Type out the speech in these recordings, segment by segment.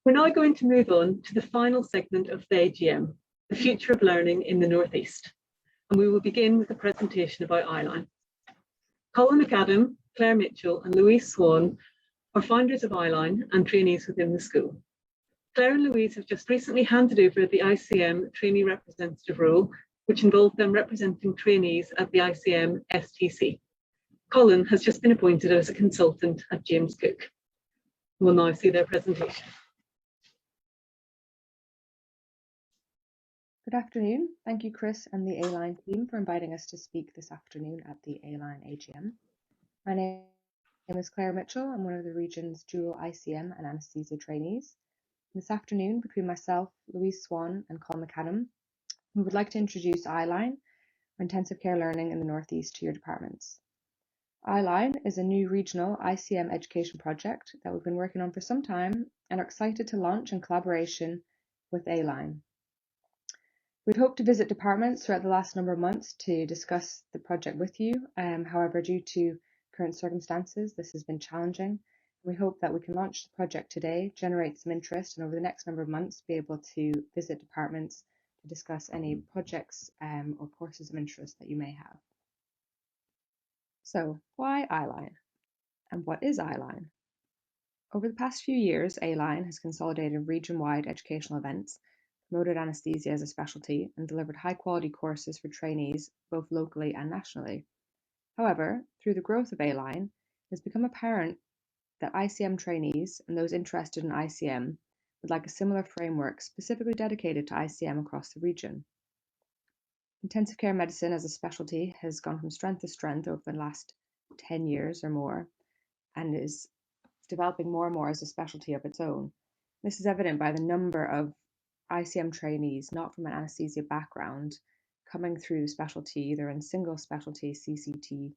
We're now going to move on to the final segment of the AGM, the future of learning in the North East. And we will begin with a presentation about Eyeline. Colin McAdam, Claire Mitchell and Louise Swan are founders of Eyeline and trainees within the school. Claire and Louise have just recently handed over the ICM trainee representative role, which involved them representing trainees at the ICM STC. Colin has just been appointed as a consultant at James Cook. We'll now see their presentation. Good afternoon. Thank you, Chris and the Eyeline team for inviting us to speak this afternoon at the Eyeline AGM. My name is Claire Mitchell. I'm one of the region's dual ICM and anaesthesia trainees. This afternoon, between myself, Louise Swan and Colin McAdam, we would like to introduce Eyeline, or intensive care learning in the North East, to your departments. Eyeline is a new regional ICM education project that we've been working on for some time and are excited to launch in collaboration with Eyeline. We'd hoped to visit departments throughout the last number of months to discuss the project with you. However, due to current circumstances, this has been challenging. We hope that we can launch the project today, generate some interest, and over the next number of months be able to visit departments to discuss any projects or courses of interest that you may have. So, why Eyeline? And what is Eyeline? Over the past few years, Eyeline has consolidated region-wide educational events, promoted anaesthesia as a specialty, and delivered high-quality courses for trainees both locally and nationally. However, through the growth of Eyeline, it has become apparent that ICM trainees and those interested in ICM would like a similar framework specifically dedicated to ICM across the region. Intensive care medicine as a specialty has gone from strength to strength over the last 10 years or more and is developing more and more as a specialty of its own. This is evident by the number of ICM trainees not from an anaesthesia background coming through the specialty either in single specialty CCT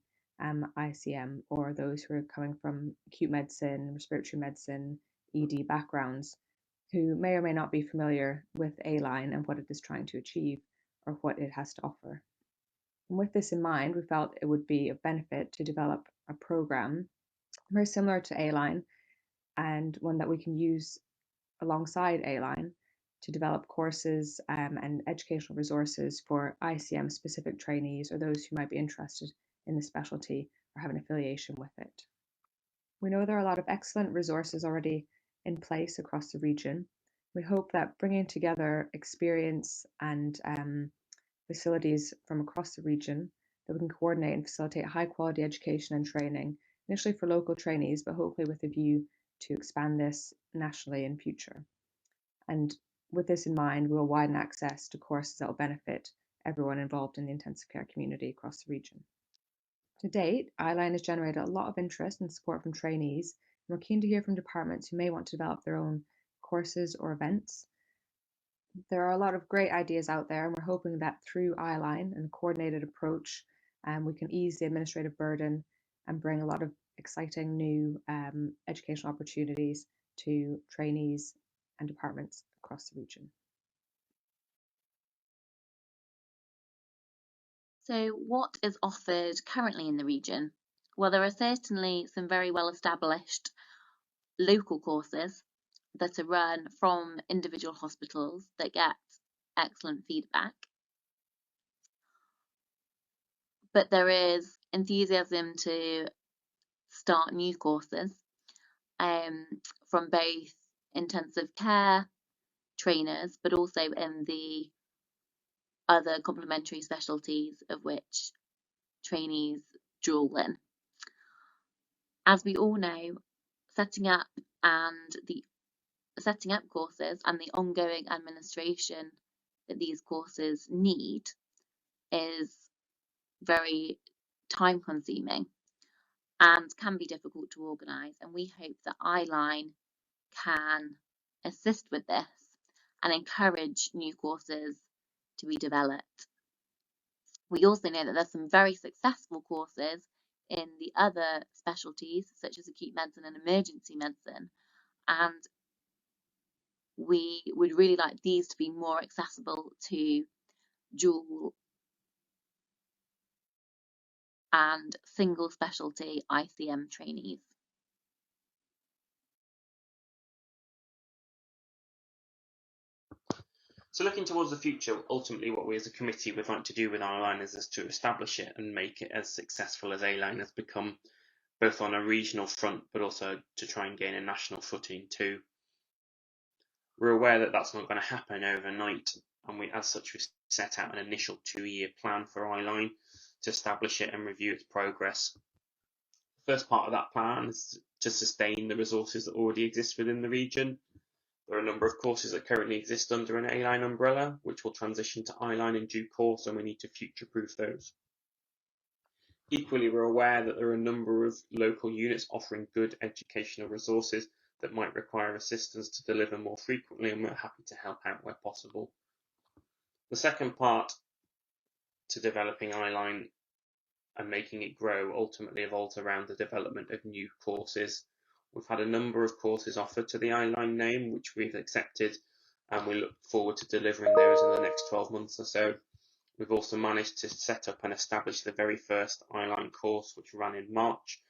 ICM or those who are coming from acute medicine, respiratory medicine, ED backgrounds who may or may not be familiar with Eyeline and what it is trying to achieve or what it has to offer. And with this in mind, we felt it would be of benefit to develop a program very similar to Eyeline and one that we can use alongside Eyeline to develop courses and educational resources for ICM specific trainees or those who might be interested in the specialty or have an affiliation with it. We know there are a lot of excellent resources already in place across the region. We hope that bringing together experience and facilities from across the region that we can coordinate and facilitate high quality education and training, initially for local trainees, but hopefully with a view to expand this nationally in future. And with this in mind, we will widen access to courses that will benefit everyone involved in the intensive care community across the region. To date, Eyeline has generated a lot of interest and support from trainees, and we're keen to hear from departments who may want to develop their own courses or events. There are a lot of great ideas out there, and we're hoping that through Eyeline and a coordinated approach, we can ease the administrative burden and bring a lot of exciting new educational opportunities to trainees and departments across the region. So what is offered currently in the region? Well, there are certainly some very well established local courses that are run from individual hospitals that get excellent feedback. But there is enthusiasm to start new courses from both intensive care trainers, but also in the other complementary specialties of which trainees draw in. As we all know, setting up courses and the ongoing administration that these courses need is very time consuming and can be difficult to organise, and we hope that Eyeline can assist with this and encourage new courses to be developed. We also know that there's some very successful courses in the other specialties such as acute medicine and emergency medicine, and we would really like these to be more accessible to dual and single specialty ICM trainees. So looking towards the future, ultimately what we as a committee would like to do with Eyeline is to establish it and make it as successful as A-Line has become, both on a regional front, but also to try and gain a national footing too. We're aware that that's not going to happen overnight, and as such we set out an initial 2-year plan for Eyeline to establish it and review its progress. The first part of that plan is to sustain the resources that already exist within the region. There are a number of courses that currently exist under an A-Line umbrella, which will transition to Eyeline in due course, and we need to future-proof those. Equally, we're aware that there are a number of local units offering good educational resources that might require assistance to deliver more frequently, and we're happy to help out where possible. The second part to developing Eyeline and making it grow ultimately evolves around the development of new courses. We've had a number of courses offered to the Eyeline name, which we've accepted, and we look forward to delivering those in the next 12 months or so. We've also managed to set up and establish the very first Eyeline course, which ran in March,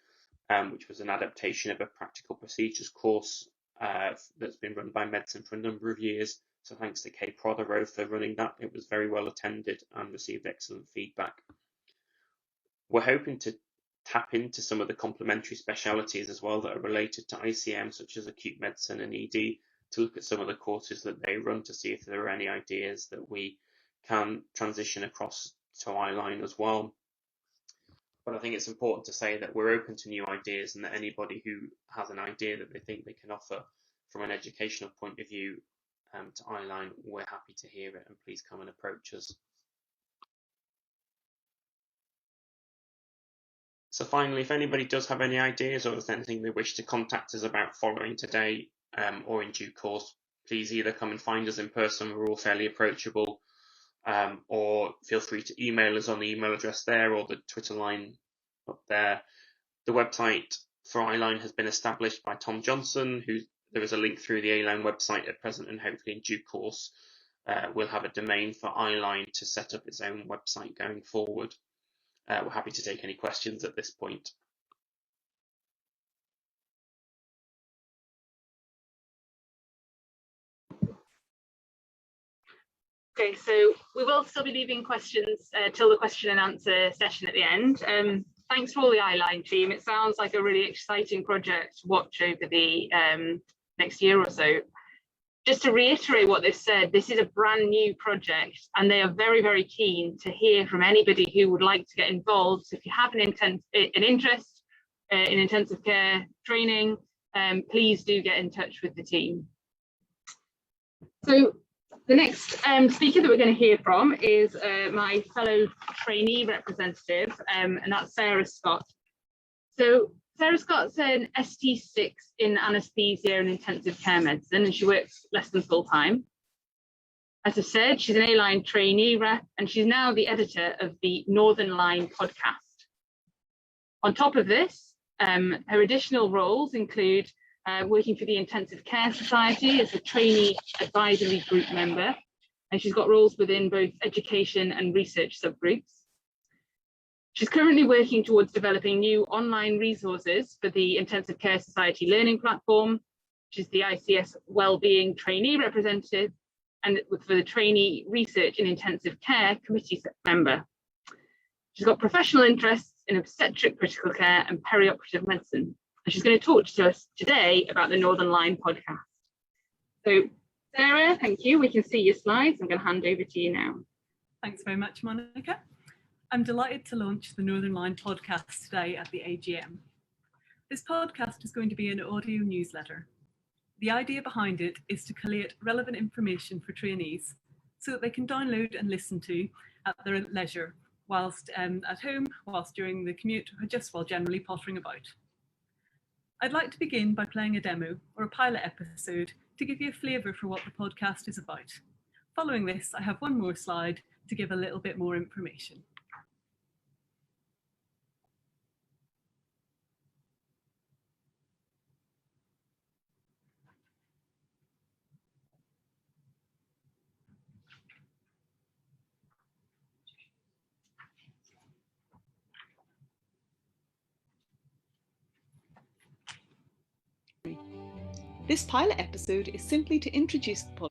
which was an adaptation of a practical procedures course that's been run by Medicine for a number of years. So thanks to Kay Prothero for running that. It was very well attended and received excellent feedback. We're hoping to tap into some of the complementary specialities as well that are related to ICM, such as acute medicine and ED, to look at some of the courses that they run to see if there are any ideas that we can transition across to Eyeline as well. But I think it's important to say that we're open to new ideas, and that anybody who has an idea that they think they can offer from an educational point of view to Eyeline, we're happy to hear it, and please come and approach us. So finally, if anybody does have any ideas or there's anything they wish to contact us about following today or in due course, please either come and find us in person, we're all fairly approachable, or feel free to email us on the email address there or the Twitter line up there. The website for Eyeline has been established by Tom Johnson, there is a link through the A-Line website at present, and hopefully in due course we'll have a domain for Eyeline to set up its own website going forward. We're happy to take any questions at this point. Okay, so we will still be leaving questions till the question and answer session at the end. Thanks for all the Eyeline team. It sounds like a really exciting project to watch over the next year or so. Just to reiterate what they've said, this is a brand new project, and they are very, very keen to hear from anybody who would like to get involved. So if you have an interest in intensive care training, please do get in touch with the team. So the next speaker that we're going to hear from is my fellow trainee representative, and that's Sarah Scott. So Sarah Scott's an ST6 in anaesthesia and intensive care medicine, and she works less than full time. As I said, she's an A-Line trainee rep, and she's now the editor of the Northern Line podcast. On top of this, her additional roles include working for the Intensive Care Society as a trainee advisory group member, and she's got roles within both education and research subgroups. She's currently working towards developing new online resources for the Intensive Care Society Learning Platform. She's the ICS Wellbeing Trainee Representative, and for the Trainee Research in Intensive Care Committee member. She's got professional interests in obstetric critical care and perioperative medicine. And she's going to talk to us today about the Northern Line podcast. So Sarah, thank you. We can see your slides. I'm going to hand over to you now. Thanks very much, Monica. I'm delighted to launch the Northern Line podcast today at the AGM. This podcast is going to be an audio newsletter. The idea behind it is to collate relevant information for trainees so that they can download and listen to at their leisure, whilst at home, whilst during the commute, or just while generally pottering about. I'd like to begin by playing a demo or a pilot episode to give you a flavour for what the podcast is about. Following this, I have one more slide to give a little bit more information. This pilot episode is simply to introduce the podcast.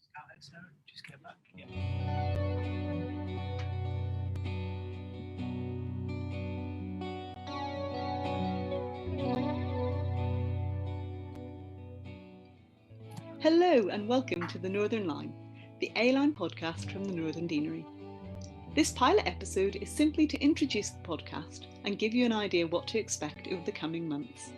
Hello and welcome to the Northern Line, the A-Line podcast from the Northern Deanery. This pilot episode is simply to introduce the podcast and give you an idea what to expect over the coming months.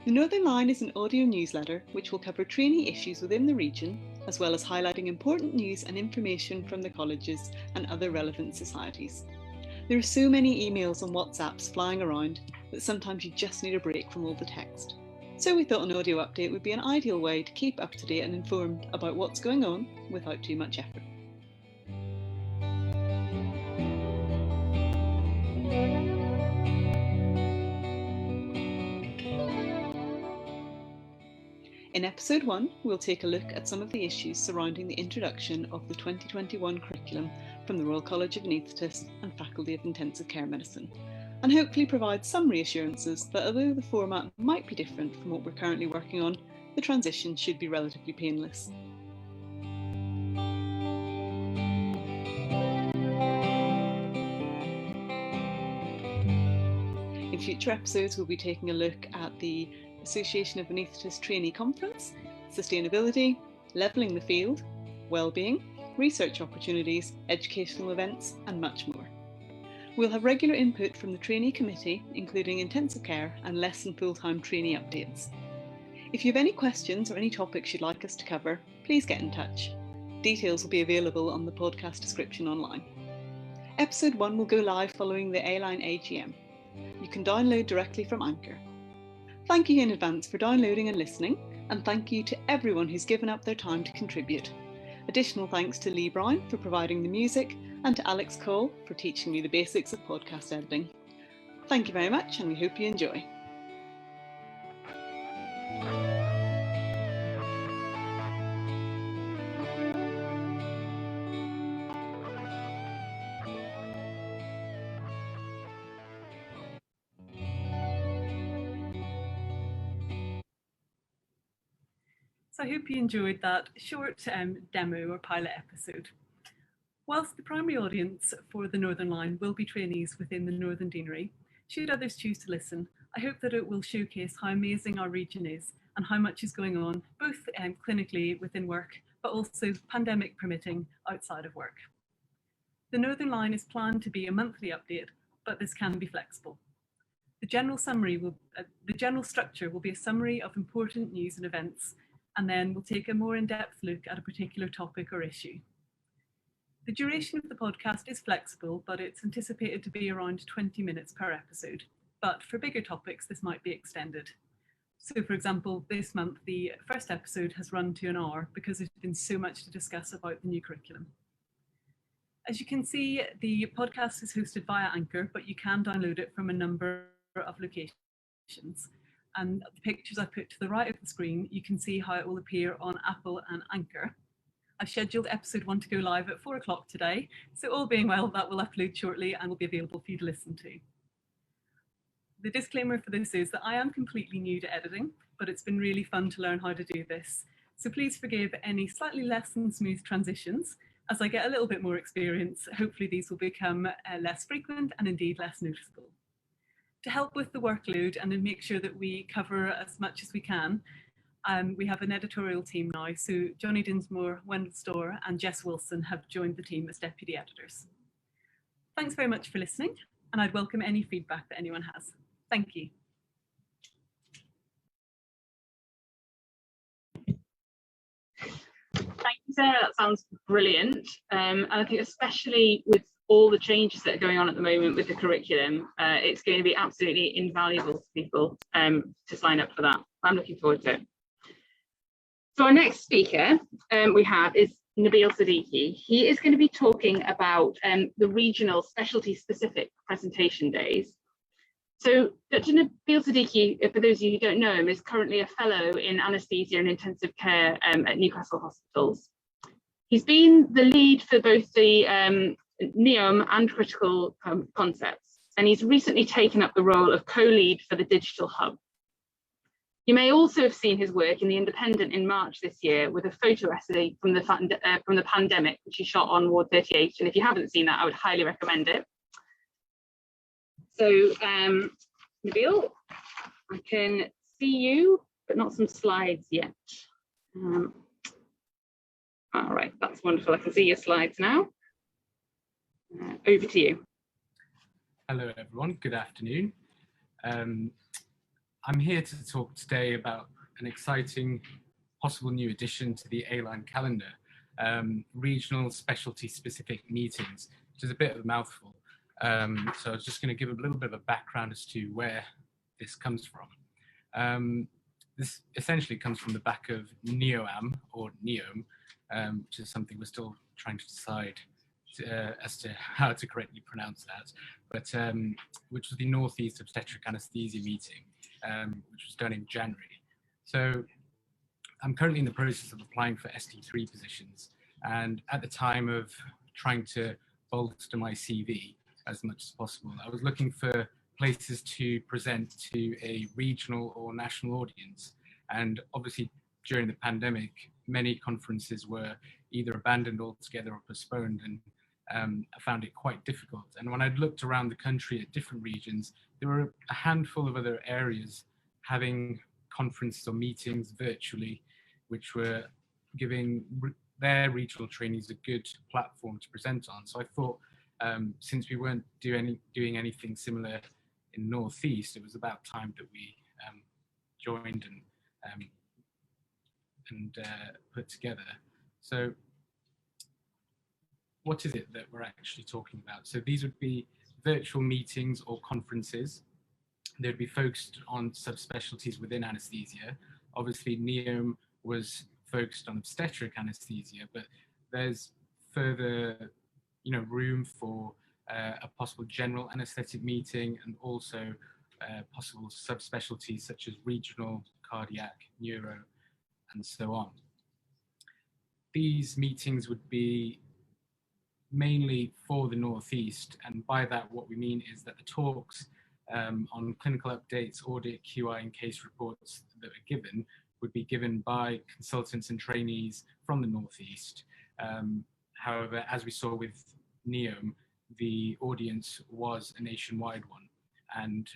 The Northern Line is an audio newsletter which will cover trainee issues within the region, as well as highlighting important news and information from the colleges and other relevant societies. There are so many emails and WhatsApps flying around that sometimes you just need a break from all the text. So we thought an audio update would be an ideal way to keep up to date and informed about what's going on without too much effort. In episode 1, we'll take a look at some of the issues surrounding the introduction of the 2021 curriculum from the Royal College of Anaesthetists and Faculty of Intensive Care Medicine, and hopefully provide some reassurances that although the format might be different from what we're currently working on, the transition should be relatively painless. In future episodes, we'll be taking a look at the Association of Anaesthetists Trainee Conference, sustainability, levelling the field, wellbeing, research opportunities, educational events, and much more. We'll have regular input from the trainee committee, including intensive care and less than full-time trainee updates. If you have any questions or any topics you'd like us to cover, please get in touch. Details will be available on the podcast description online. Episode 1 will go live following the A-Line AGM. You can download directly from Anchor. Thank you in advance for downloading and listening, and thank you to everyone who's given up their time to contribute. Additional thanks to Lee Brown for providing the music and to Alex Cole for teaching me the basics of podcast editing. Thank you very much and we hope you enjoy. So I hope you enjoyed that short demo or pilot episode. Whilst the primary audience for the Northern Line will be trainees within the Northern Deanery, should others choose to listen, I hope that it will showcase how amazing our region is and how much is going on, both clinically within work, but also pandemic permitting outside of work. The Northern Line is planned to be a monthly update, but this can be flexible. The general structure will be a summary of important news and events, and then we'll take a more in-depth look at a particular topic or issue. The duration of the podcast is flexible, but it's anticipated to be around 20 minutes per episode. But for bigger topics, this might be extended. So for example, this month, the first episode has run to an hour because there's been so much to discuss about the new curriculum. As you can see, the podcast is hosted via Anchor, but you can download it from a number of locations. And the pictures I put to the right of the screen, you can see how it will appear on Apple and Anchor. I've scheduled episode 1 to go live at 4 o'clock today, so all being well, that will upload shortly and will be available for you to listen to. The disclaimer for this is that I am completely new to editing, but it's been really fun to learn how to do this. So please forgive any slightly less than smooth transitions. As I get a little bit more experience, hopefully these will become less frequent and indeed less noticeable. To help with the workload and to make sure that we cover as much as we can, we have an editorial team now. So Johnny Dinsmore, Wendell Storr and Jess Wilson have joined the team as deputy editors. Thanks very much for listening, and I'd welcome any feedback that anyone has. Thank you. Thank you, Sarah. That sounds brilliant. And I think especially with all the changes that are going on at the moment with the curriculum, it's going to be absolutely invaluable to people to sign up for that. I'm looking forward to it. So our next speaker we have is Nabil Siddiqui. He is going to be talking about the regional specialty specific presentation days. So Dr. Nabil Siddiqui, for those of you who don't know him, is currently a fellow in anaesthesia and intensive care at Newcastle Hospitals. He's been the lead for both the NEOM and critical concepts, and he's recently taken up the role of co-lead for the digital hub. You may also have seen his work in The Independent in March this year with a photo essay from the pandemic, which he shot on Ward 38. And if you haven't seen that, I would highly recommend it. So, Nabil, I can see you, but not some slides yet. All right, that's wonderful. I can see your slides now. Over to you. Hello everyone, good afternoon. I'm here to talk today about an exciting possible new addition to the A-Line calendar, regional specialty specific meetings, which is a bit of a mouthful. So I was just going to give a little bit of a background as to where this comes from. This essentially comes from the back of NEOAM, or NEOM, which is something we're still trying to decide as to how to correctly pronounce that, but which was the Northeast Obstetric Anaesthesia meeting, which was done in January. So I'm currently in the process of applying for ST3 positions, and at the time of trying to bolster my CV as much as possible, I was looking for places to present to a regional or national audience. And obviously during the pandemic, many conferences were either abandoned altogether or postponed, and I found it quite difficult. And when I'd looked around the country at different regions, there were a handful of other areas having conferences or meetings virtually, which were giving their regional trainees a good platform to present on. So I thought, since we weren't doing anything similar in Northeast, it was about time that we joined and put together. So what is it that we're actually talking about? So these would be virtual meetings or conferences. They'd be focused on subspecialties within anaesthesia. Obviously, NEOM was focused on obstetric anaesthesia, but there's further, room for a possible general anaesthetic meeting, and also possible subspecialties such as regional, cardiac, neuro, and so on. These meetings would be mainly for the Northeast, and by that what we mean is that the talks on clinical updates, audit, QI, and case reports that are given would be given by consultants and trainees from the Northeast. However, as we saw with NEOM, the audience was a nationwide one, and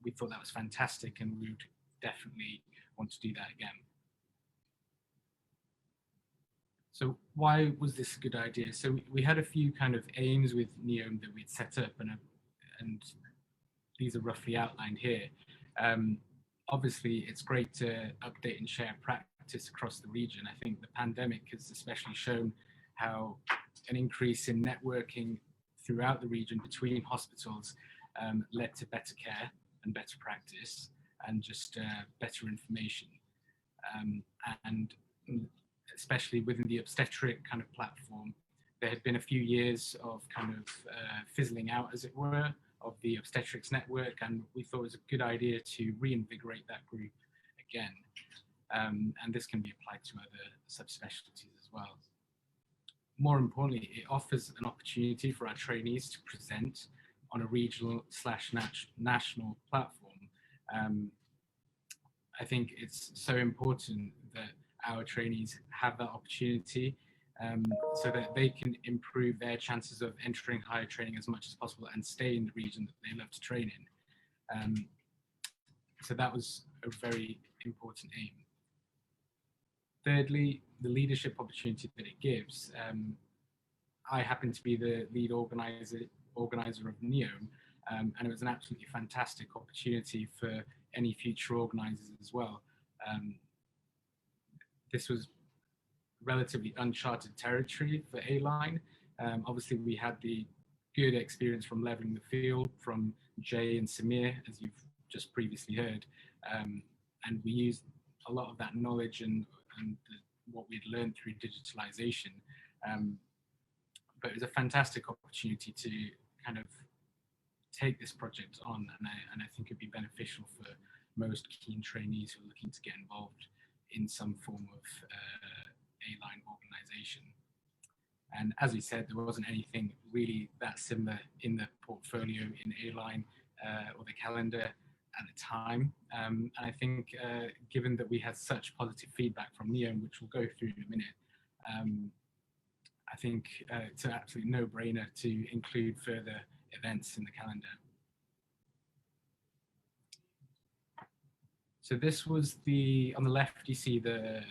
we thought that was fantastic, and we would definitely want to do that again. So why was this a good idea? So we had a few kind of aims with NEOM that we'd set up, and these are roughly outlined here. Obviously, it's great to update and share practice across the region. I think the pandemic has especially shown how an increase in networking throughout the region between hospitals led to better care and better practice, and just better information. And especially within the obstetric kind of platform, there had been a few years of kind of fizzling out, as it were, of the obstetrics network, and we thought it was a good idea to reinvigorate that group again. And this can be applied to other subspecialties as well. More importantly, it offers an opportunity for our trainees to present on a regional/national platform. I think it's so important that our trainees have that opportunity, so that they can improve their chances of entering higher training as much as possible and stay in the region that they love to train in. So that was a very important aim. Thirdly, the leadership opportunity that it gives. I happen to be the lead organizer of NEOM, and it was an absolutely fantastic opportunity for any future organizers as well. This was relatively uncharted territory for A-Line. Obviously, we had the good experience from leveling the field from Jay and Samir, as you've just previously heard, and we used a lot of that knowledge and what we'd learned through digitalization. But it was a fantastic opportunity to kind of take this project on, and I think it'd be beneficial for most keen trainees who are looking to get involved in some form of A-Line organization. And as we said, there wasn't anything really that similar in the portfolio in A-Line or the calendar at the time. And I think given that we had such positive feedback from NEOM, which we'll go through in a minute, I think it's an absolute no-brainer to include further events in the calendar. So this was on the left you see the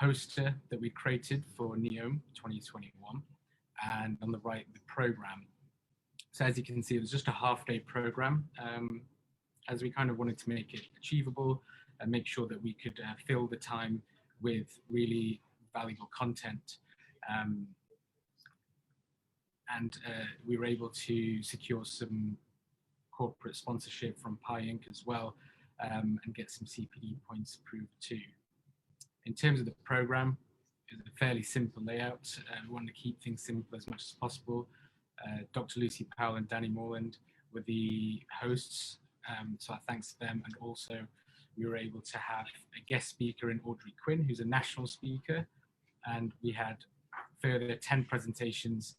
poster that we created for NEOM 2021, and on the right, the program. So as you can see, it was just a half-day program, as we kind of wanted to make it achievable and make sure that we could fill the time with really valuable content. And we were able to secure some corporate sponsorship from Pi Inc. as well, and get some CPD points approved too. In terms of the program, it's a fairly simple layout. We wanted to keep things simple as much as possible. Dr. Lucy Powell and Danny Morland were the hosts, so our thanks to them. And also we were able to have a guest speaker in Audrey Quinn, who's a national speaker, and we had further 10 presentations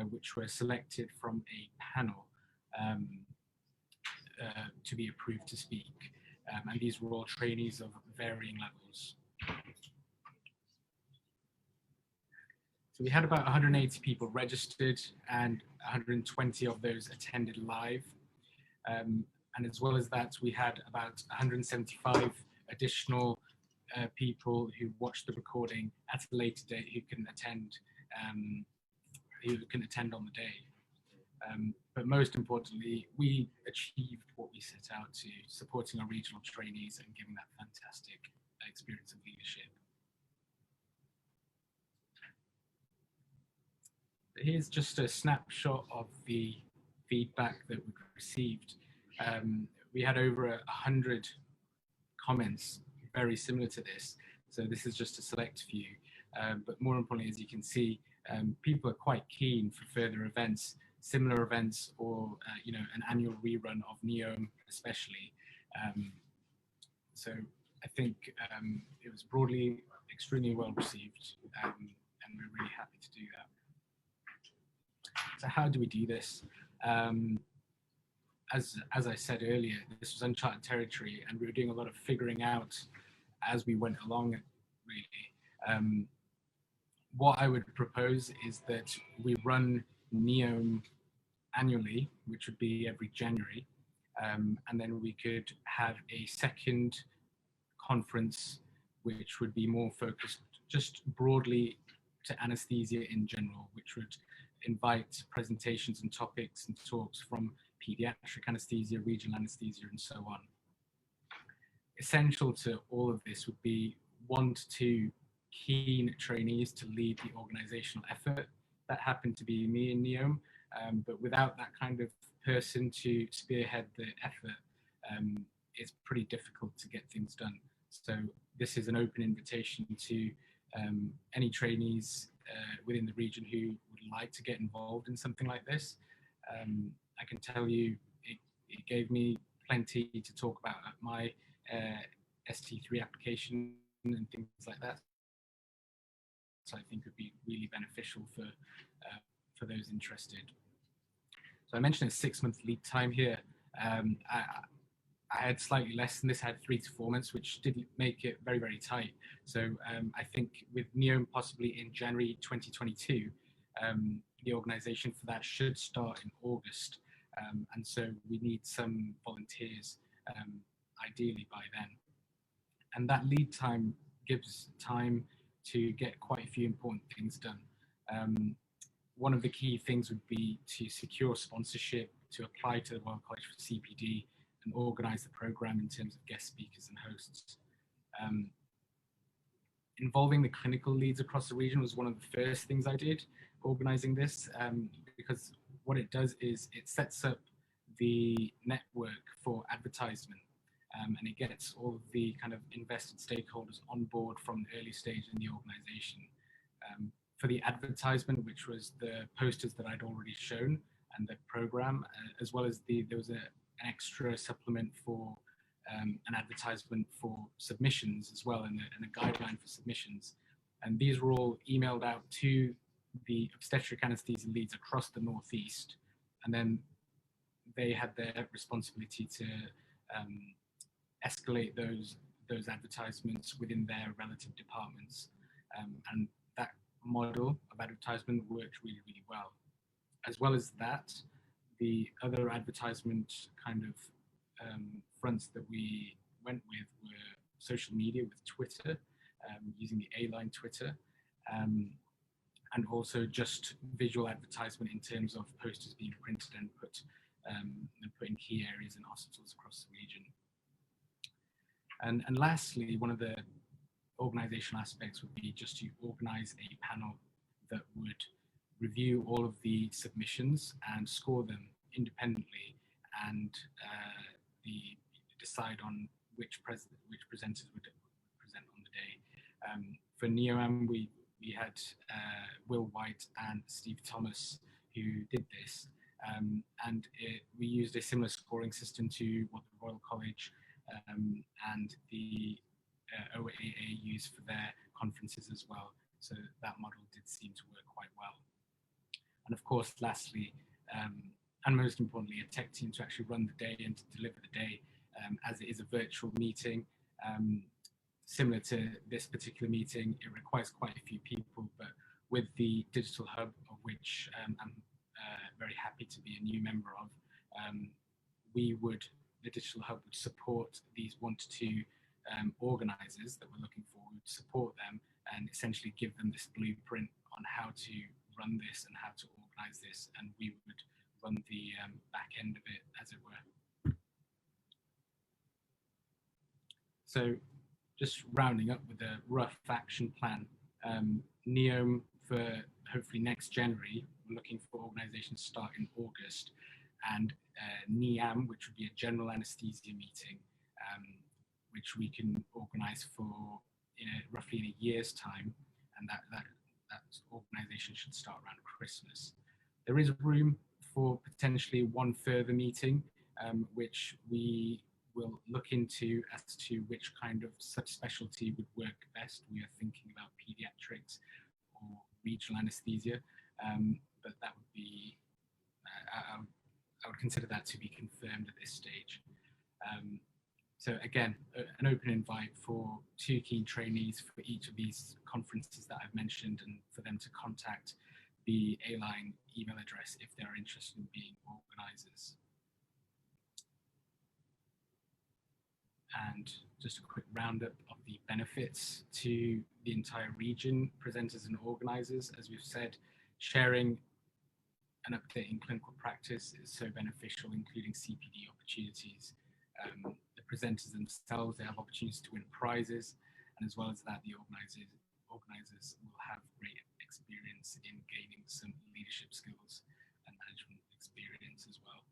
which were selected from a panel to be approved to speak. And these were all trainees of varying levels. So we had about 180 people registered, and 120 of those attended live. And as well as that, we had about 175 additional people who watched the recording at a later date who can attend on the day. But most importantly, we achieved what we set out to, supporting our regional trainees and giving that fantastic experience of leadership. Here's just a snapshot of the feedback that we received. We had over 100 comments very similar to this. So this is just a select few. But more importantly, as you can see, people are quite keen for further events, similar events, or an annual rerun of NEOM especially. So I think it was broadly extremely well received, and we're really happy to do that. So how do we do this? As I said earlier, this was uncharted territory, and we were doing a lot of figuring out as we went along, really. What I would propose is that we run NEOM annually, which would be every January, and then we could have a second conference which would be more focused just broadly to anesthesia in general, which would invite presentations and topics and talks from pediatric anesthesia, regional anesthesia, and so on. Essential to all of this would be 1 to 2 keen trainees to lead the organizational effort. That happened to be me in NEOM, but without that kind of person to spearhead the effort, it's pretty difficult to get things done. So this is an open invitation to any trainees within the region who would like to get involved in something like this. I can tell you it gave me plenty to talk about at my ST3 application and things like that. So I think it would be really beneficial for those interested. So I mentioned a 6-month lead time here. I had slightly less than this. I had 3 to 4 months, which did make it very, very tight. So I think with NEOM possibly in January 2022, the organisation for that should start in August. And so we need some volunteers, ideally by then. And that lead time gives time to get quite a few important things done. One of the key things would be to secure sponsorship, to apply to the Royal College for CPD, and organise the programme in terms of guest speakers and hosts. Involving the clinical leads across the region was one of the first things I did, organising this, because what it does is it sets up the network for advertisement, and it gets all of the kind of invested stakeholders on board from the early stage in the organisation. For the advertisement, which was the posters that I'd already shown and the programme, as well as there was an extra supplement for an advertisement for submissions as well, and a guideline for submissions. And these were all emailed out to the obstetric anaesthesia leads across the Northeast, and then they had their responsibility to escalate those advertisements within their relative departments. And that model of advertisement worked really, really well. As well as that, the other advertisement kind of fronts that we went with were social media with Twitter. using the A-Line Twitter, and also just visual advertisement in terms of posters being printed and put in key areas in hospitals across the region. And lastly, one of the organizational aspects would be just to organize a panel that would review all of the submissions and score them independently, and decide on which presenters would present on the day. For NEOAM, we had Will White and Steve Thomas who did this, and we used a similar scoring system to what the Royal College and the OAA used for their conferences as well. So that model did seem to work quite well. And of course, lastly, and most importantly, a tech team to actually run the day and to deliver the day, as it is a virtual meeting. Similar to this particular meeting, it requires quite a few people, but with the digital hub, of which I'm very happy to be a new member of, the digital hub would support these 1 to 2 organizers that we're looking for. We would support them and essentially give them this blueprint on how to run this and how to organize this, and we would run the back end of it, as it were. So just rounding up with a rough action plan, NEOM for hopefully next January, we're looking for organizations to start in August, and NEAM, which would be a general anesthesia meeting, which we can organize for roughly in a year's time, and that organization should start around Christmas. There is room for potentially one further meeting, which we will look into as to which kind of subspecialty would work best. We are thinking about pediatrics or regional anesthesia, but that would be, I would consider that to be confirmed at this stage. So again, an open invite for 2 key trainees for each of these conferences that I've mentioned, and for them to contact the A-Line email address if they're interested in being organisers. And just a quick roundup of the benefits to the entire region, presenters and organisers. As we've said, sharing and updating clinical practice is so beneficial, including CPD opportunities. The presenters themselves, they have opportunities to win prizes, and as well as that, the organisers will have great experience in gaining some leadership skills and management experience as well.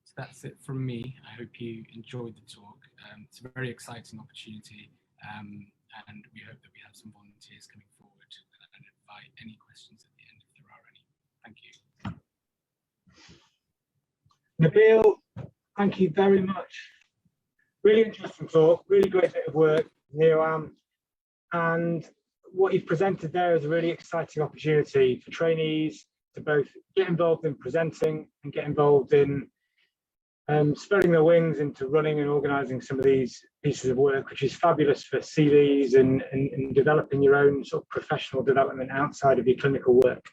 So that's it from me. I hope you enjoyed the talk. It's a very exciting opportunity, and we hope that we have some volunteers coming forward, and invite any questions at the end if there are any. Thank you. Nabil, thank you very much. Really interesting talk, really great bit of work, NEOAM, and what you've presented there is a really exciting opportunity for trainees to both get involved in presenting and get involved in spreading their wings into running and organising some of these pieces of work, which is fabulous for CVs and developing your own sort of professional development outside of your clinical work.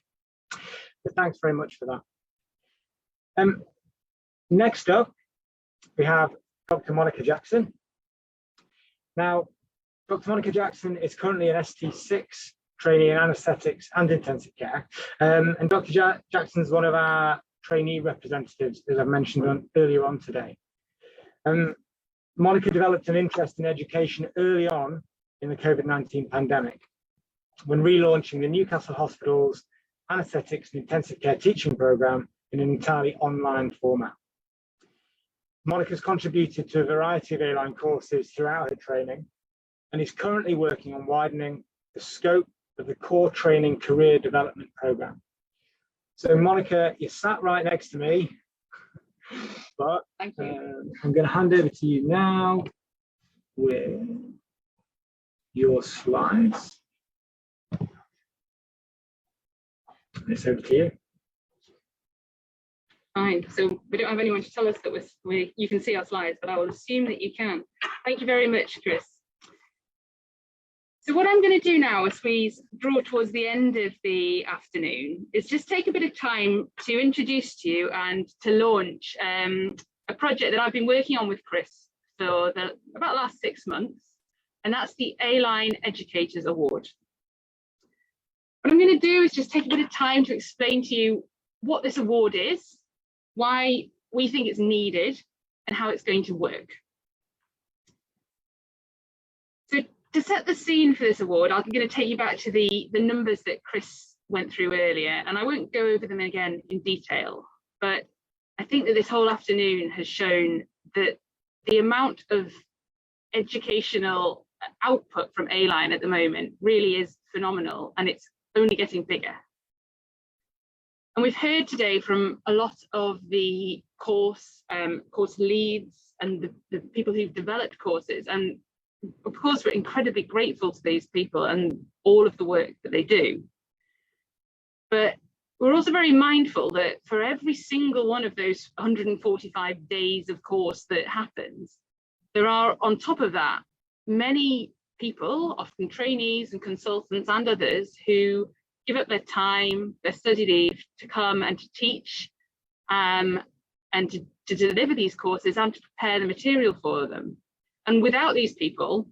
So thanks very much for that. Next up, we have Dr. Monica Jackson. Now, Dr. Monica Jackson is currently an ST6 trainee in anaesthetics and intensive care. And Dr. Jackson is one of our trainee representatives, as I've mentioned earlier on today. Monica developed an interest in education early on in the COVID-19 pandemic, when relaunching the Newcastle Hospital's anaesthetics and intensive care teaching programme in an entirely online format. Monica's contributed to a variety of A-Line courses throughout her training, and is currently working on widening the scope of the core training career development programme. So Monica, you're sat right next to me, but Thank you. I'm going to hand over to you now with your slides. It's over to you. Fine. So we don't have anyone to tell us that you can see our slides, but I will assume that you can. Thank you very much, Chris. So what I'm going to do now, as we draw towards the end of the afternoon, is just take a bit of time to introduce to you and to launch a project that I've been working on with Chris for about the last 6 months. and that's the A-Line Educators Award. What I'm going to do is just take a bit of time to explain to you what this award is, why we think it's needed, and how it's going to work. So to set the scene for this award, I'm going to take you back to the numbers that Chris went through earlier, and I won't go over them again in detail, but I think that this whole afternoon has shown that the amount of educational output from A-Line at the moment really is phenomenal, and it's only getting bigger. And we've heard today from a lot of the course leads and the people who've developed courses, and of course we're incredibly grateful to these people and all of the work that they do. But we're also very mindful that for every single one of those 145 days of course that happens, there are on top of that many people, often trainees and consultants and others, who give up their time, their study leave to come and to teach and to deliver these courses and to prepare the material for them. And without these people,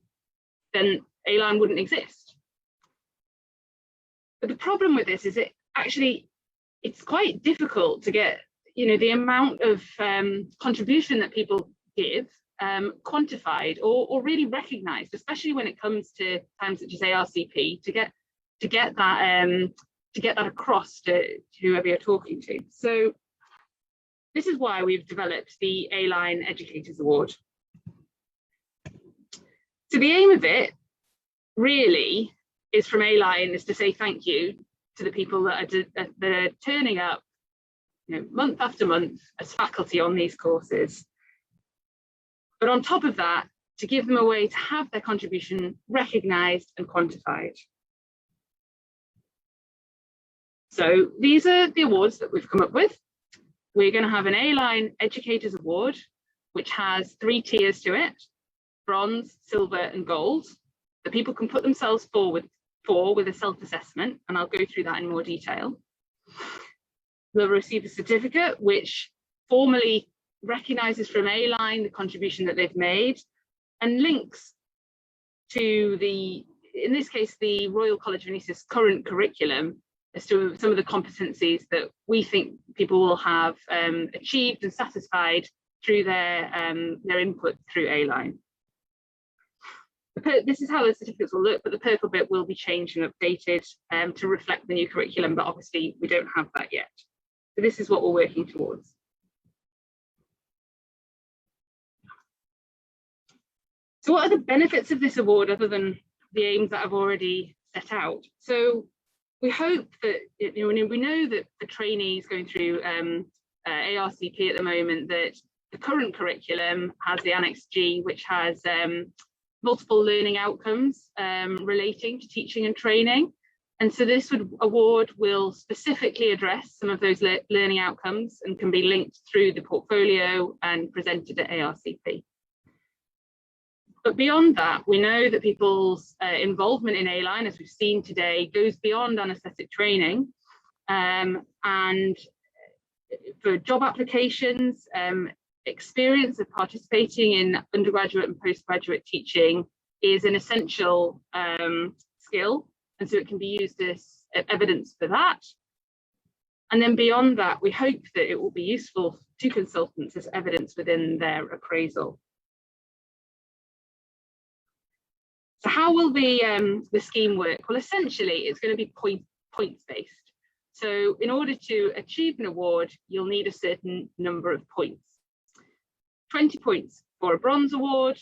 then A-Line wouldn't exist. But the problem with this is it's quite difficult to get, the amount of contribution that people give quantified or really recognized, especially when it comes to times such as ARCP, to get that across to whoever you're talking to. So this is why we've developed the A-Line Educators Award. So the aim of it really is from A-Line is to say thank you to the people that are turning up, month after month as faculty on these courses. But on top of that, to give them a way to have their contribution recognised and quantified. So these are the awards that we've come up with. We're going to have an A-Line Educators Award, which has 3 tiers to it: bronze, silver and gold. The people can put themselves forward with a self-assessment, and I'll go through that in more detail. They'll receive a certificate which formally recognises from A-Line the contribution that they've made and links to in this case, the Royal College of Anaesthetists' current curriculum as to some of the competencies that we think people will have achieved and satisfied through their input through A-Line. This is how the certificates will look, but the purple bit will be changed and updated to reflect the new curriculum, but obviously we don't have that yet. So this is what we're working towards. So what are the benefits of this award other than the aims that I've already set out? So we hope that, we know that the trainees going through ARCP at the moment, that the current curriculum has the Annex G, which has multiple learning outcomes relating to teaching and training. And so this award will specifically address some of those learning outcomes and can be linked through the portfolio and presented at ARCP. But beyond that, we know that people's involvement in A-Line, as we've seen today, goes beyond anaesthetic training. And for job applications, experience of participating in undergraduate and postgraduate teaching is an essential skill. And so it can be used as evidence for that. And then beyond that, we hope that it will be useful to consultants as evidence within their appraisal. So how will the scheme work? Well, essentially, it's going to be points-based. So in order to achieve an award, you'll need a certain number of points. 20 points for a bronze award,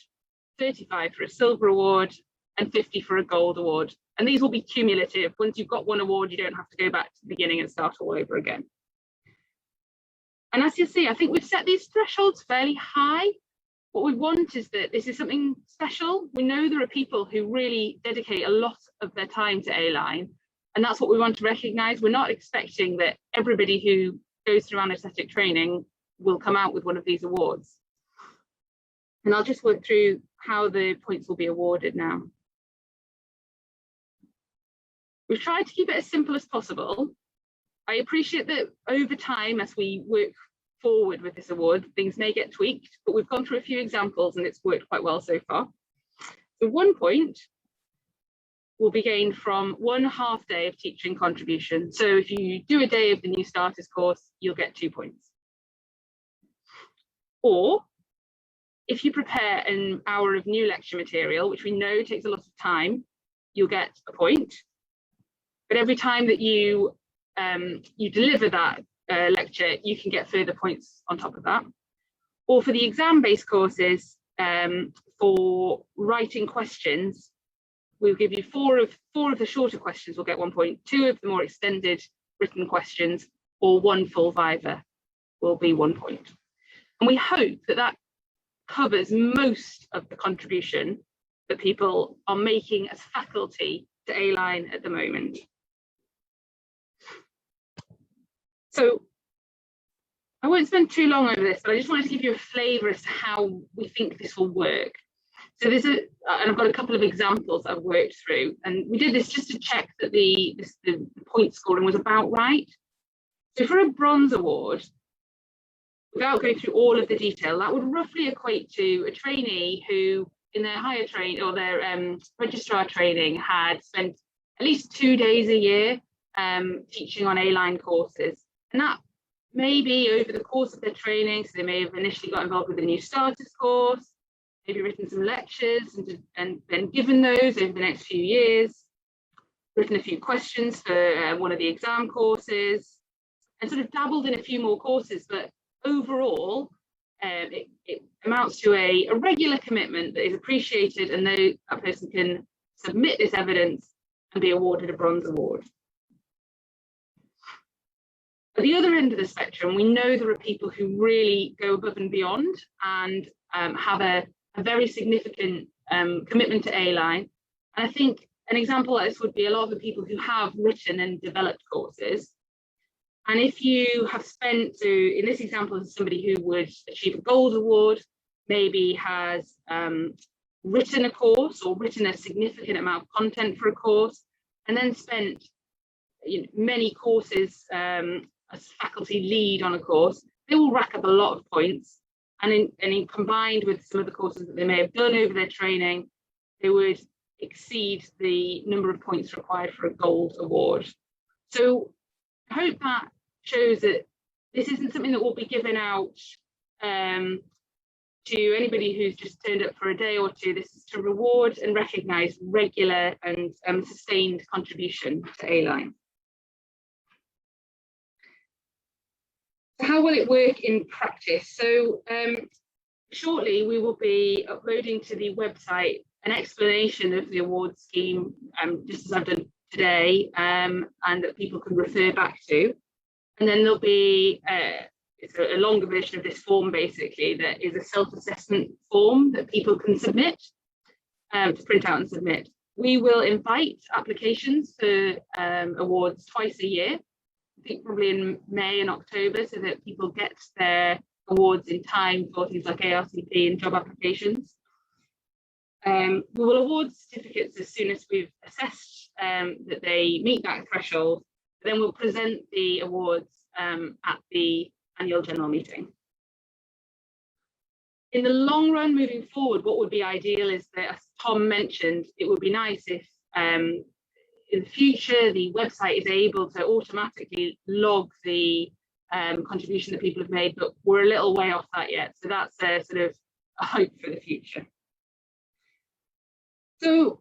35 for a silver award, and 50 for a gold award. And these will be cumulative. Once you've got one award, you don't have to go back to the beginning and start all over again. And as you'll see, I think we've set these thresholds fairly high. What we want is that this is something special. We know there are people who really dedicate a lot of their time to A-Line, and that's what we want to recognise. We're not expecting that everybody who goes through anaesthetic training will come out with one of these awards. And I'll just work through how the points will be awarded now. We've tried to keep it as simple as possible. I appreciate that over time, as we work forward with this award, things may get tweaked, but we've gone through a few examples and it's worked quite well so far. So 1 point will be gained from 1 half day of teaching contribution. So if you do a day of the new starters course, you'll get 2 points. Or if you prepare an hour of new lecture material, which we know takes a lot of time, you'll get a point. But every time that you deliver that lecture, you can get further points on top of that. Or for the exam-based courses, for writing questions, we'll give you four of the shorter questions will get 1 point, 2 of the more extended written questions, or 1 full viva will be 1 point. And we hope that that covers most of the contribution that people are making as faculty to A-Line at the moment. So I won't spend too long over this, but I just wanted to give you a flavour as to how we think this will work. So there's and I've got a couple of examples I've worked through, and we did this just to check that the point scoring was about right. So for a bronze award, without going through all of the detail, that would roughly equate to a trainee who in their higher train or their registrar training had spent at least 2 days a year teaching on A-Line courses. And that may be over the course of their training, so they may have initially got involved with the new starters course, maybe written some lectures and then given those over the next few years, written a few questions for one of the exam courses, and sort of dabbled in a few more courses, but overall, it amounts to a regular commitment that is appreciated, and that person can submit this evidence and be awarded a bronze award. At the other end of the spectrum, we know there are people who really go above and beyond and have a very significant commitment to A-Line. And I think an example like this would be a lot of the people who have written and developed courses. And if you have spent, so in this example, somebody who would achieve a gold award, maybe has written a course or written a significant amount of content for a course, and then spent many courses as faculty lead on a course, they will rack up a lot of points. And in combined with some of the courses that they may have done over their training, they would exceed the number of points required for a gold award. So I hope that shows that this isn't something that will be given out to anybody who's just turned up for a day or two. This is to reward and recognise regular and sustained contribution to A-Line. So how will it work in practice? So shortly we will be uploading to the website an explanation of the award scheme, just as I've done today, and that people can refer back to. And then there'll be it's a longer version of this form, basically, that is a self-assessment form that people can submit, to print out and submit. We will invite applications for awards twice a year, I think probably in May and October, so that people get their awards in time for things like ARCP and job applications. We will award certificates as soon as we've assessed that they meet that threshold. Then we'll present the awards at the annual general meeting. In the long run, moving forward, what would be ideal is that, as Tom mentioned, it would be nice if in the future the website is able to automatically log the contribution that people have made, but we're a little way off that yet. So that's a sort of a hope for the future. So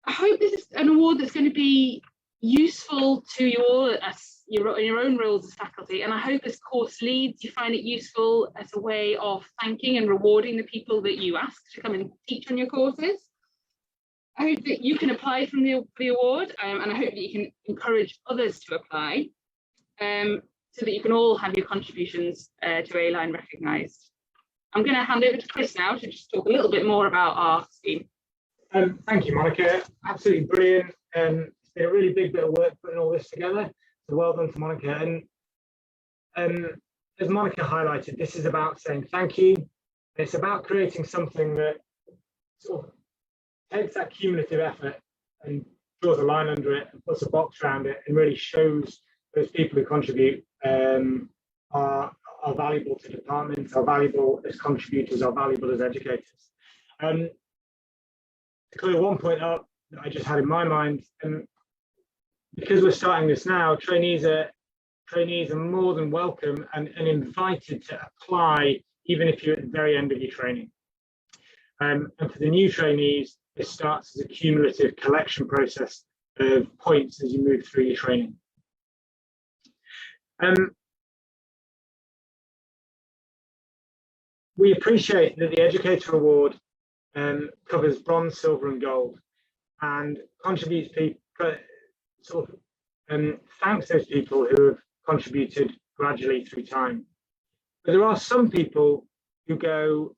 I hope this is an award that's going to be useful to you all as in your own roles as faculty, and I hope as course leads you find it useful as a way of thanking and rewarding the people that you ask to come and teach on your courses. I hope that you can apply for the award, and I hope that you can encourage others to apply, so that you can all have your contributions to A-Line recognised. I'm going to hand over to Chris now to just talk a little bit more about our scheme. Thank you, Monica. Absolutely brilliant. It's been a really big bit of work putting all this together. So well done to Monica. And as Monica highlighted, this is about saying thank you. It's about creating something that sort of takes that cumulative effort and draws a line under it and puts a box around it and really shows those people who contribute are valuable to departments, are valuable as contributors, are valuable as educators. to clear one point up that I just had in my mind, because we're starting this now, trainees are more than welcome and invited to apply, even if you're at the very end of your training. And for the new trainees, this starts as a cumulative collection process of points as you move through your training. We appreciate that the Educator Award covers bronze, silver and gold, and contributes people, thanks those people who have contributed gradually through time. But there are some people who go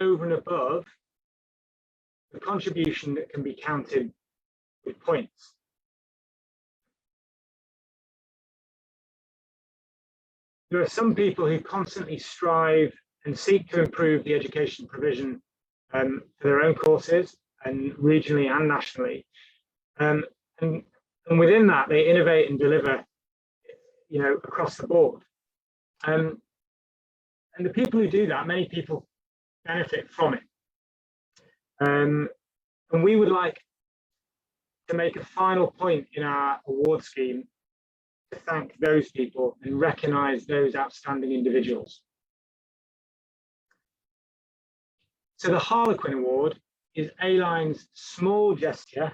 over and above the contribution that can be counted with points. There are some people who constantly strive and seek to improve the education provision for their own courses, and regionally and nationally. And within that, they innovate and deliver, across the board. And the people who do that, many people benefit from it. And we would like to make a final point in our award scheme to thank those people and recognise those outstanding individuals. So the Harlequin Award is A-Line's small gesture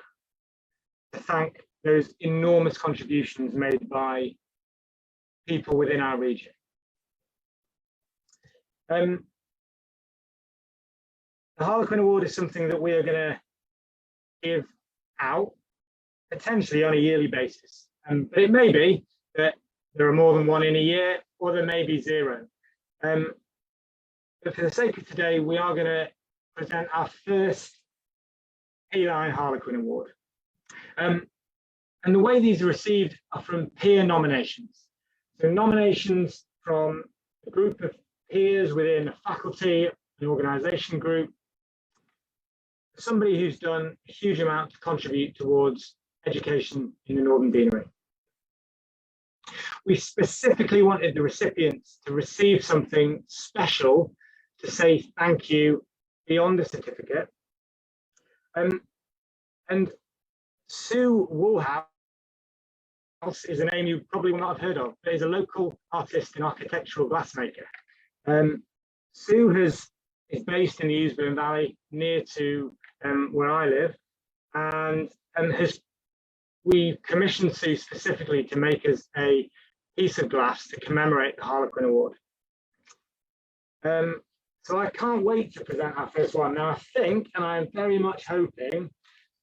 to thank those enormous contributions made by people within our region. The Harlequin Award is something that we are going to give out potentially on a yearly basis. But it may be that there are more than one in a year, or there may be zero. But for the sake of today, we are going to present our first A-Line Harlequin Award. And the way these are received are from peer nominations. So nominations from a group of peers within a faculty, an organisation group, somebody who's done a huge amount to contribute towards education in the Northern Deanery. We specifically wanted the recipients to receive something special to say thank you beyond the certificate. And Sue Woolhouse is a name you probably will not have heard of, but is a local artist and architectural glassmaker. Sue is based in the Eusbourne Valley, near to where I live, and we commissioned Sue specifically to make us a piece of glass to commemorate the Harlequin Award. So I can't wait to present our first one. Now I think, and I am very much hoping,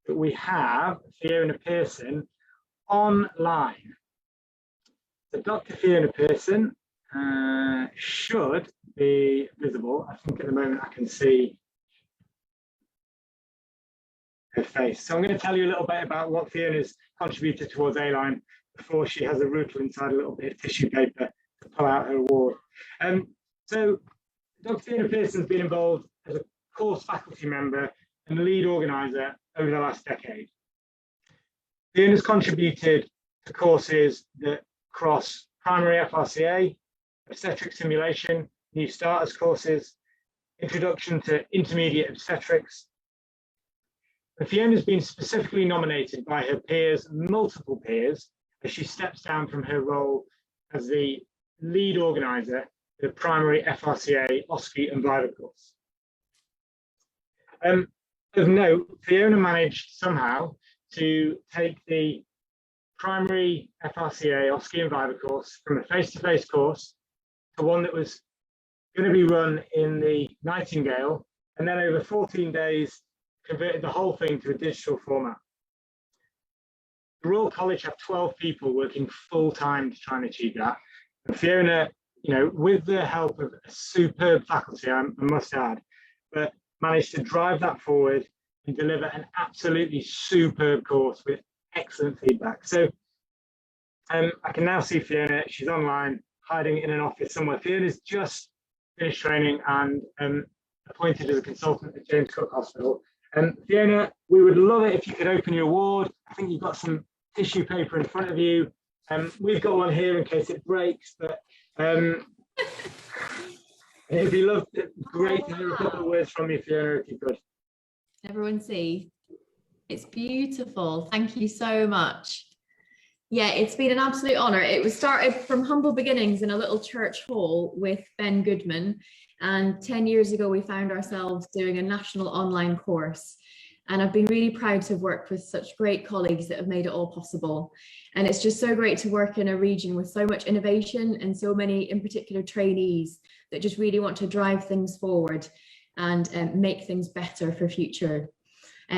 that we have Fiona Pearson online. So Dr. Fiona Pearson should be visible. I think at the moment I can see her face. So I'm going to tell you a little bit about what Fiona's contributed towards A-Line before she has a router inside a little bit of tissue paper to pull out her award. So Dr. Fiona Pearson's been involved as a course faculty member and lead organiser over the last decade. Fiona's contributed to courses that cross primary FRCA, obstetric simulation, new starters courses, introduction to intermediate obstetrics. And Fiona's been specifically nominated by her peers, multiple peers, as she steps down from her role as the lead organiser of the primary FRCA OSCE and Viva course. Of note, Fiona managed somehow to take the primary FRCA OSCE and Viva course from a face-to-face course to one that was going to be run in the Nightingale, and then over 14 days converted the whole thing to a digital format. The Royal College have 12 people working full-time to try and achieve that. And Fiona, with the help of a superb faculty, I must add, but managed to drive that forward and deliver an absolutely superb course with excellent feedback. So I can now see Fiona. She's online, hiding in an office somewhere. Fiona's just finished training and appointed as a consultant at James Cook Hospital. Fiona, we would love it if you could open your award. I think you've got some tissue paper in front of you. We've got one here in case it breaks, but it'd be great to hear a couple of words from you, Fiona, if you could. Everyone see? It's beautiful. Thank you so much. Yeah, it's been an absolute honour. It was started from humble beginnings in a little church hall with Ben Goodman. And 10 years ago, we found ourselves doing a national online course. And I've been really proud to have worked with such great colleagues that have made it all possible. And it's just so great to work in a region with so much innovation and so many, in particular, trainees that just really want to drive things forward and make things better for future.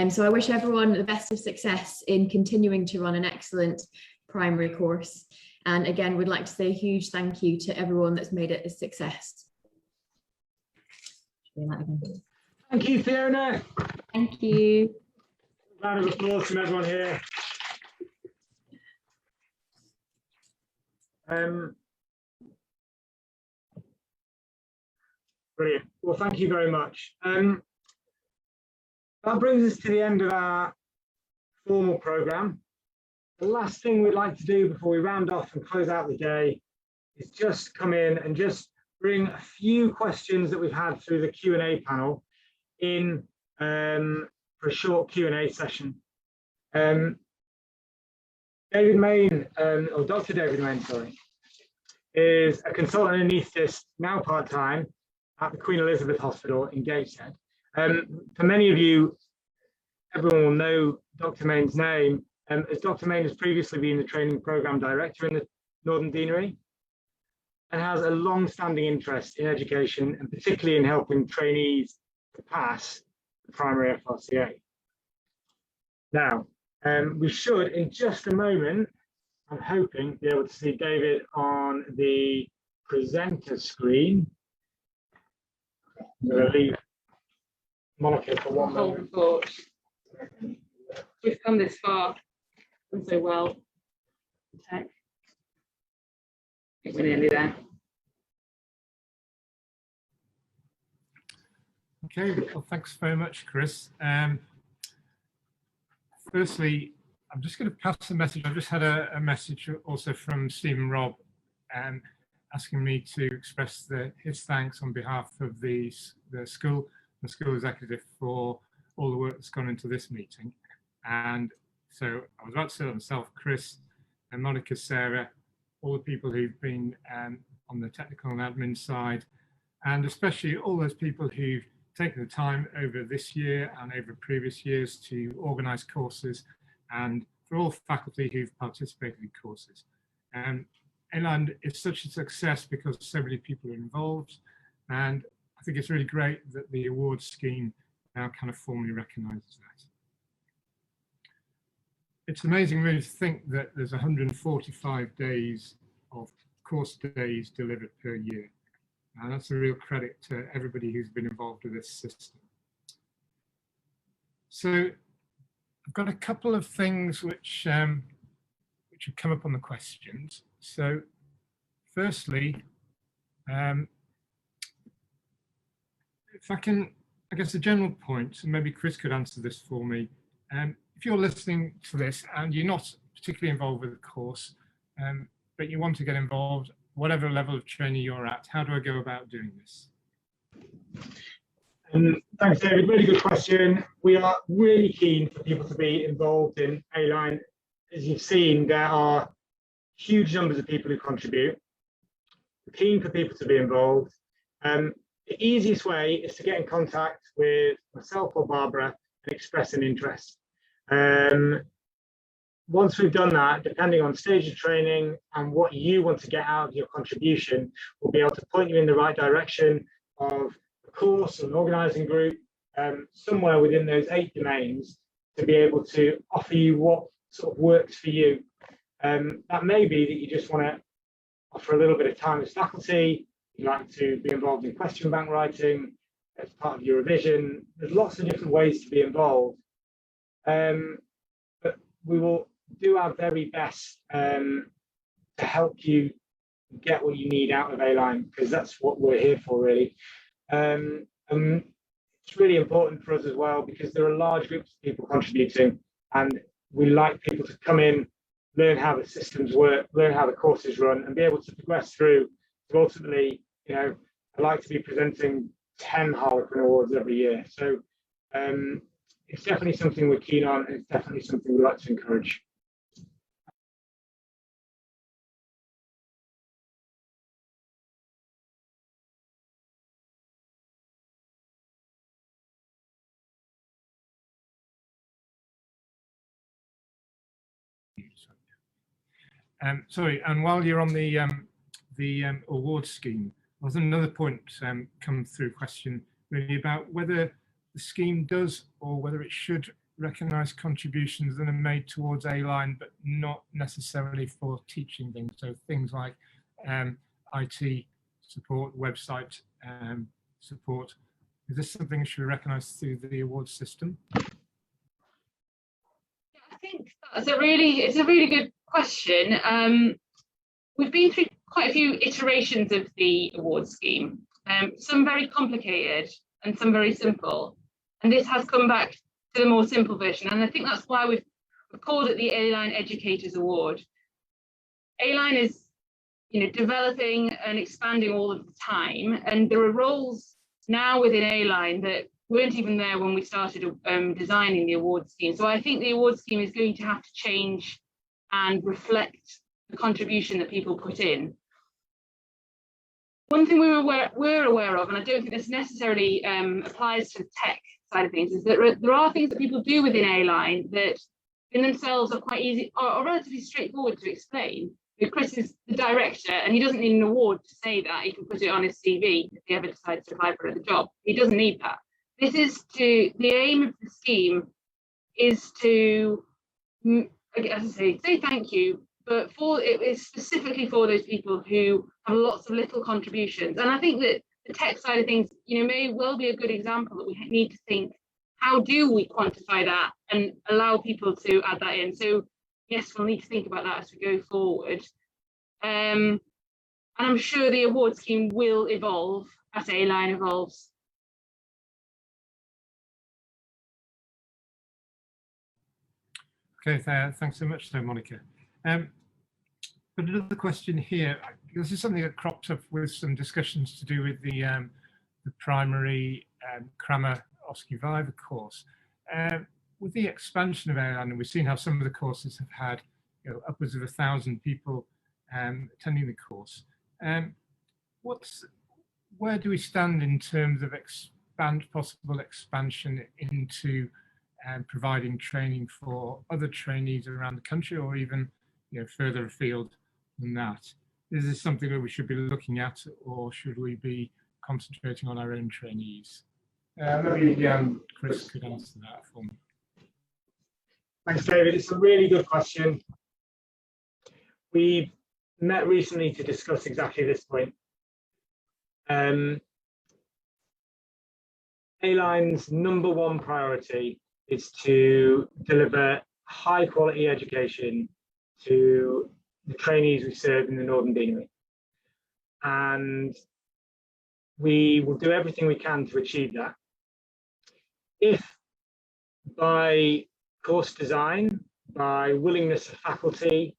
So I wish everyone the best of success in continuing to run an excellent primary course. And again, we'd like to say a huge thank you to everyone that's made it a success. Thank you, Fiona. Thank you. Round of applause from everyone here. Brilliant. Well, thank you very much. That brings us to the end of our formal programme. The last thing we'd like to do before we round off and close out the day is just come in and just bring a few questions that we've had through the Q&A panel in for a short Q&A session. David Main, or Dr. David Main, sorry, is a consultant anaesthetist, now part-time, at the Queen Elizabeth Hospital in Gateshead. For many of you, everyone will know Dr. Main's name, as Dr. Main has previously been the training programme director in the Northern Deanery and has a long-standing interest in education and particularly in helping trainees to pass the primary FRCA. Now, we should, in just a moment, I'm hoping, be able to see David on the presenter screen. I'm going to leave Monica for one moment. We've come this far and so well. Tech. I think we're nearly there. Okay, well, thanks very much, Chris. Firstly, I'm just going to pass a message. I just had a message also from Stephen Robb asking me to express his thanks on behalf of the school executive for all the work that's gone into this meeting. And so I was about to say it myself, Chris and Monica, Sarah, all the people who've been on the technical and admin side, and especially all those people who've taken the time over this year and over previous years to organise courses, and for all faculty who've participated in courses. A-Line is such a success because so many people are involved, and I think it's really great that the award scheme now kind of formally recognises that. It's amazing really to think that there's 145 days of course days delivered per year. And that's a real credit to everybody who's been involved with this system. So I've got a couple of things which have come up on the questions. So firstly, if I can, I guess the general point, and maybe Chris could answer this for me. If you're listening to this and you're not particularly involved with the course, but you want to get involved, whatever level of training you're at, how do I go about doing this? Thanks, David. Really good question. We are really keen for people to be involved in A-Line. As you've seen, there are huge numbers of people who contribute. We're keen for people to be involved. The easiest way is to get in contact with myself or Barbara and express an interest. Once we've done that, depending on stage of training and what you want to get out of your contribution, we'll be able to point you in the right direction of a course or an organising group, somewhere within those 8 domains, to be able to offer you what sort of works for you. That may be that you just want to offer a little bit of time as faculty, you like to be involved in question bank writing as part of your revision. There's lots of different ways to be involved. But we will do our very best to help you get what you need out of A-Line, because that's what we're here for, really. It's really important for us as well, because there are large groups of people contributing, and we like people to come in, learn how the systems work, learn how the courses run, and be able to progress through to ultimately, you know, I like to be presenting 10 Harlequin Awards every year. So it's definitely something we're keen on, and it's definitely something we'd like to encourage. Sorry, and while you're on the award scheme, there's another point come through question really about whether the scheme does or whether it should recognise contributions that are made towards A-Line, but not necessarily for teaching things. So things like IT support, website support. Is this something that should be recognised through the award system? I think it's a really good question. We've been through quite a few iterations of the award scheme, some very complicated and some very simple. And this has come back to the more simple version. And I think that's why we've called it the A-Line Educators Award. A-Line is, developing and expanding all of the time. And there are roles now within A-Line that weren't even there when we started designing the award scheme. So I think the award scheme is going to have to change and reflect the contribution that people put in. One thing we're aware of, and I don't think this necessarily applies to the tech side of things, is that there are things that people do within A-Line that in themselves are quite easy or relatively straightforward to explain. Chris is the director and he doesn't need an award to say that. He can put it on his CV if he ever decides to apply for the job. He doesn't need that. The aim of the scheme is to, as I say thank you, but it is specifically for those people who have lots of little contributions. And I think that the tech side of things, may well be a good example that we need to think, how do we quantify that and allow people to add that in? So yes, we'll need to think about that as we go forward. And I'm sure the award scheme will evolve as A-Line evolves. Okay, thanks so much, Monica. But another question here, this is something that cropped up with some discussions to do with the primary Crammer OSCE Viva course. With the expansion of A-Line, and we've seen how some of the courses have had upwards of 1,000 people attending the course. Where do we stand in terms of possible expansion into providing training for other trainees around the country, or even further afield than that? Is this something that we should be looking at, or should we be concentrating on our own trainees? Maybe Chris could answer that for me. Thanks, David. It's a really good question. We met recently to discuss exactly this point. A-Line's #1 priority is to deliver high quality education to the trainees we serve in the Northern Deanery. And we will do everything we can to achieve that. If by course design, by willingness of faculty,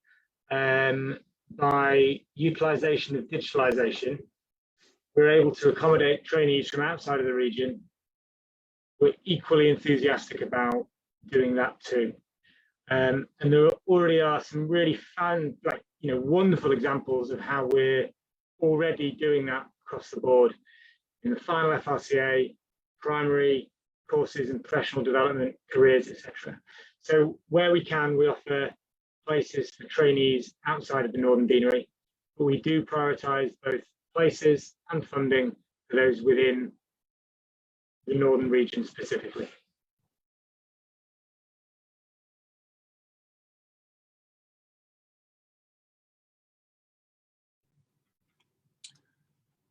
by utilisation of digitalisation, we're able to accommodate trainees from outside of the region, we're equally enthusiastic about doing that too. And there already are some really wonderful examples of how we're already doing that across the board in the final FRCA, primary courses and professional development, careers, etc. So where we can, we offer places for trainees outside of the Northern Deanery, but we do prioritise both places and funding for those within the Northern region specifically.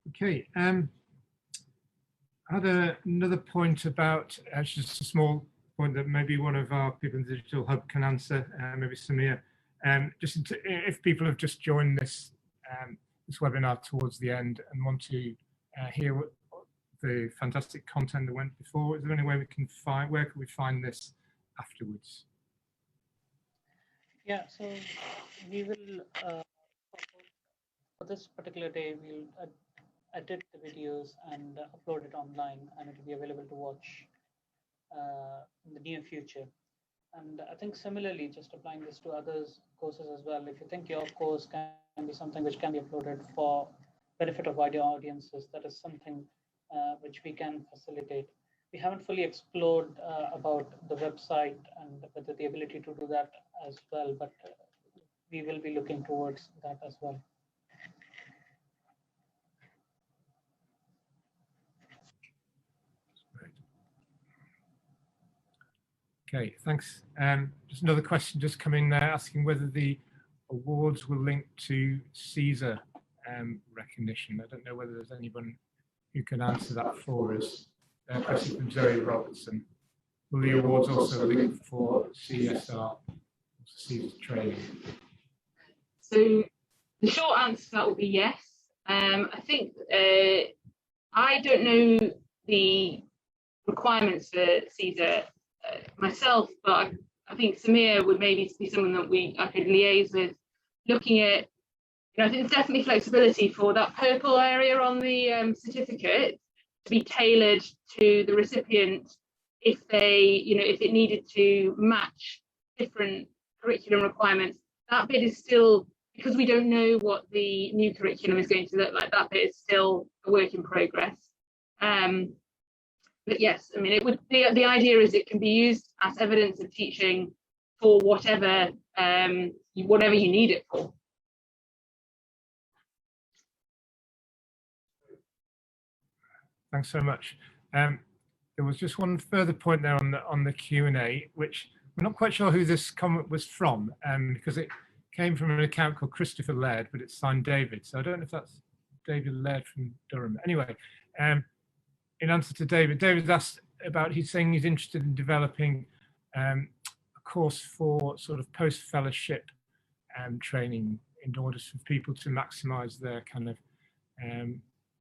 Okay, I had another point about, just a small point that maybe one of our people in the Digital Hub can answer, maybe Samir. If people have just joined this this webinar towards the end and want to hear what the fantastic content that went before, is there any way we can find, where can we find this afterwards? Yeah, so we will, for this particular day, we'll edit the videos and upload it online, and it will be available to watch in the near future. And I think similarly, just applying this to others courses as well. If you think your course can be something which can be uploaded for benefit of wider audiences, that is something which we can facilitate. We haven't fully explored about the website and whether the ability to do that as well, but we will be looking towards that as well. Okay, thanks. Just another question just come in there asking whether the awards will link to CSER recognition. I don't know whether there's anyone who can answer that for us. Question from Zoe Robertson. Will the awards also link for CSR, CSER training? So the short answer to that would be yes. I think I don't know the requirements for CSER myself, but I think Samir would maybe be someone that I could liaise with, looking at, I think there's definitely flexibility for that purple area on the certificate to be tailored to the recipient if they, if it needed to match different curriculum requirements. That bit is still, because we don't know what the new curriculum is going to look like, that bit is still a work in progress. But yes, I mean, it would be, the idea is it can be used as evidence of teaching for whatever you need it for. Thanks so much. There was just one further point there on the Q&A, which we're not quite sure who this comment was from, because it came from an account called Christopher Laird, but it's signed David. So I don't know if that's David Laird from Durham. Anyway, in answer to David asked about, he's saying he's interested in developing a course for sort of post-fellowship training in order for people to maximize their kind of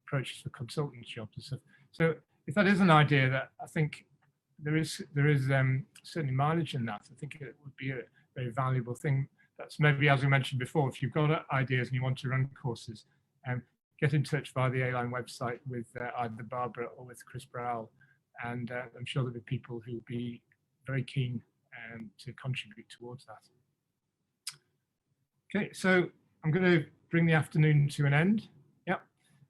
approaches for consultant jobs and stuff. So if that is an idea, that I think there is certainly mileage in that. I think it would be a very valuable thing. That's maybe, as we mentioned before, if you've got ideas and you want to run courses, get in touch via the A-Line website with either Barbara or with Chris Browell, and I'm sure there'll be people who will be very keen to contribute towards that. Okay, so I'm going to bring the afternoon to an end. Yep.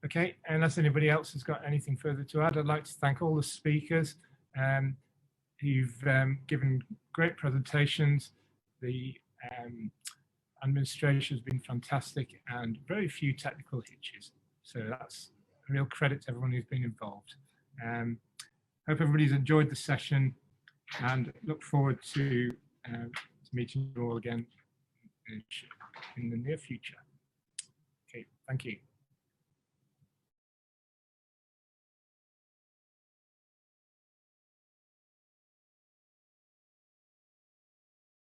Okay, unless anybody else has got anything further to add, I'd like to thank all the speakers who've given great presentations. The administration has been fantastic and very few technical hitches. So that's a real credit to everyone who's been involved. Hope everybody's enjoyed the session and look forward to meeting you all again in the near future. Okay, thank you.